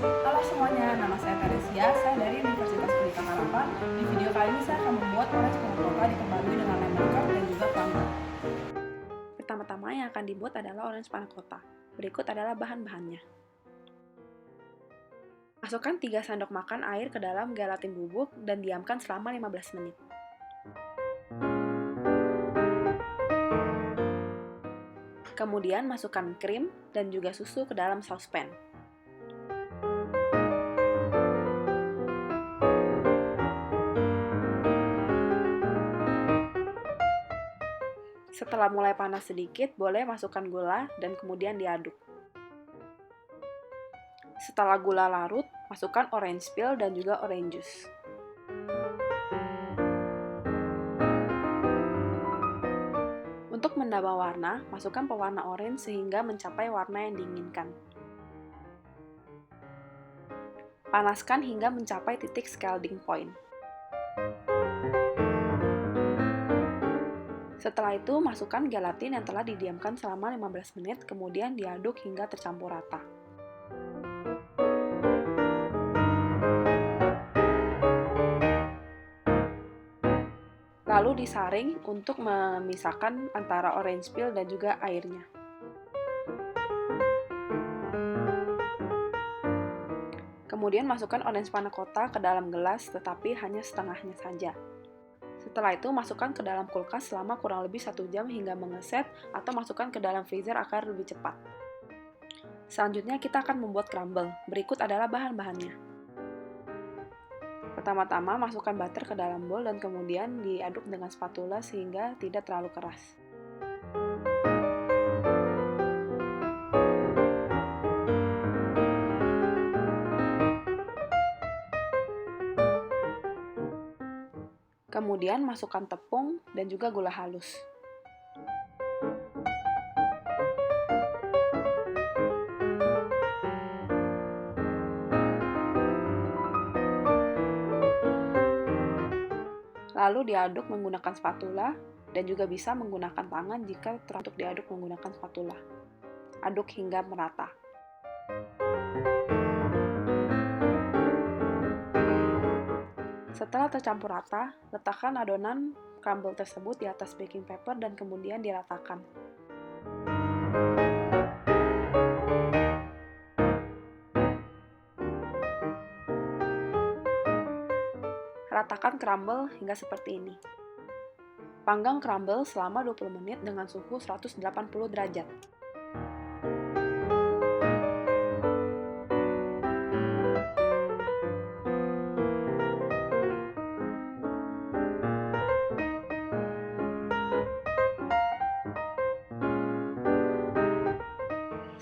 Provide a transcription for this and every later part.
Halo semuanya, nama saya Teresia, saya dari Universitas Pelita Harapan. Di video kali ini saya akan membuat orange panakota diperbarui dengan lemon curd dan juga crumble. Pertama-tama yang akan dibuat adalah orange panakota. Berikut adalah bahan-bahannya. Masukkan 3 sendok makan air ke dalam gelatin bubuk dan diamkan selama 15 menit. Kemudian masukkan krim dan juga susu ke dalam saucepan. Setelah mulai panas sedikit, boleh masukkan gula dan kemudian diaduk. Setelah gula larut, masukkan orange peel dan juga orange juice. Untuk menambah warna, masukkan pewarna orange sehingga mencapai warna yang diinginkan. Panaskan hingga mencapai titik scalding point. Setelah itu, masukkan gelatin yang telah didiamkan selama 15 menit, kemudian diaduk hingga tercampur rata. Lalu disaring untuk memisahkan antara orange peel dan juga airnya. Kemudian masukkan orange panakota ke dalam gelas, tetapi hanya setengahnya saja. Setelah itu, masukkan ke dalam kulkas selama kurang lebih 1 jam hingga mengeset, atau masukkan ke dalam freezer agar lebih cepat. Selanjutnya, kita akan membuat crumble. Berikut adalah bahan-bahannya. Pertama-tama, masukkan butter ke dalam bowl dan kemudian diaduk dengan spatula sehingga tidak terlalu keras. Kemudian masukkan tepung dan juga gula halus. Lalu diaduk menggunakan spatula dan juga bisa menggunakan tangan jika untuk diaduk menggunakan spatula. Aduk hingga merata. Setelah tercampur rata, letakkan adonan crumble tersebut di atas baking paper dan kemudian diratakan. Ratakan crumble hingga seperti ini. Panggang crumble selama 20 menit dengan suhu 180 derajat.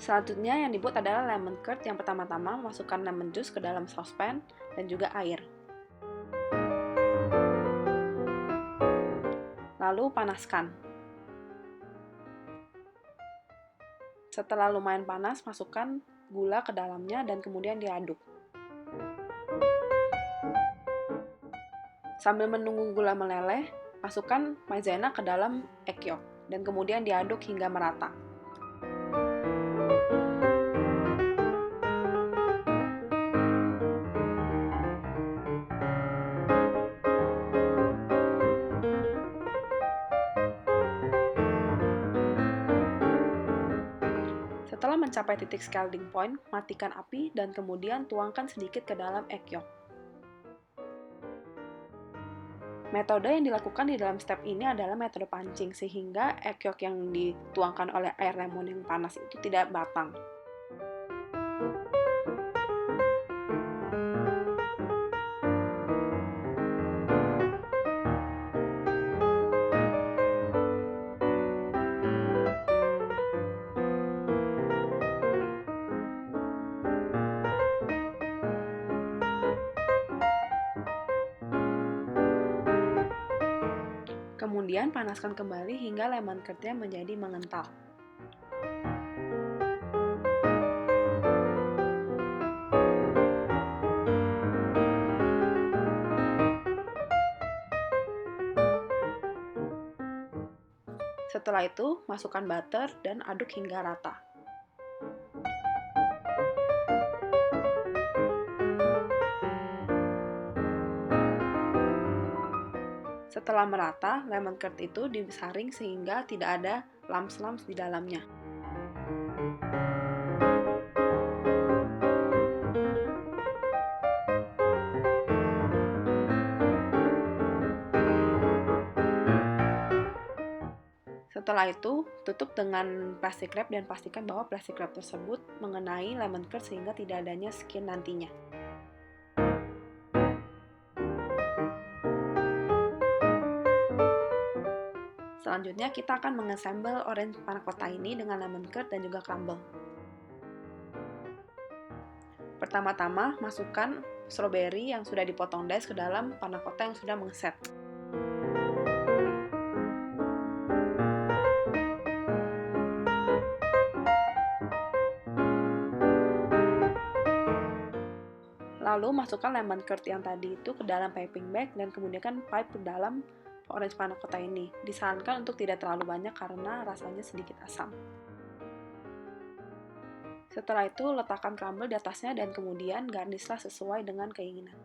Selanjutnya yang dibuat adalah lemon curd. Yang pertama-tama masukkan lemon juice ke dalam saucepan dan juga air. Lalu panaskan. Setelah lumayan panas, masukkan gula ke dalamnya dan kemudian diaduk. Sambil menunggu gula meleleh, masukkan maizena ke dalam egg yolk dan kemudian diaduk hingga merata. Setelah mencapai titik scalding point, matikan api dan kemudian tuangkan sedikit ke dalam egg yolk. Metode yang dilakukan di dalam step ini adalah metode pancing, sehingga egg yolk yang dituangkan oleh air lemon yang panas itu tidak batang. Kemudian panaskan kembali hingga lemon curd-nya menjadi mengental. Setelah itu, masukkan butter dan aduk hingga rata. Setelah merata, lemon curd itu disaring sehingga tidak ada lumps-lumps di dalamnya. Setelah itu, tutup dengan plastik wrap dan pastikan bahwa plastik wrap tersebut mengenai lemon curd sehingga tidak adanya skin nantinya. Selanjutnya, kita akan mengassemble orange panna cotta ini dengan lemon curd dan juga crumble. Pertama-tama, masukkan strawberry yang sudah dipotong dice ke dalam panna cotta yang sudah mengeset. Lalu masukkan lemon curd yang tadi itu ke dalam piping bag dan kemudian pipe ke dalam orange panna cotta ini. Disarankan untuk tidak terlalu banyak karena rasanya sedikit asam. Setelah itu letakkan crumble di atasnya dan kemudian garnishlah sesuai dengan keinginan.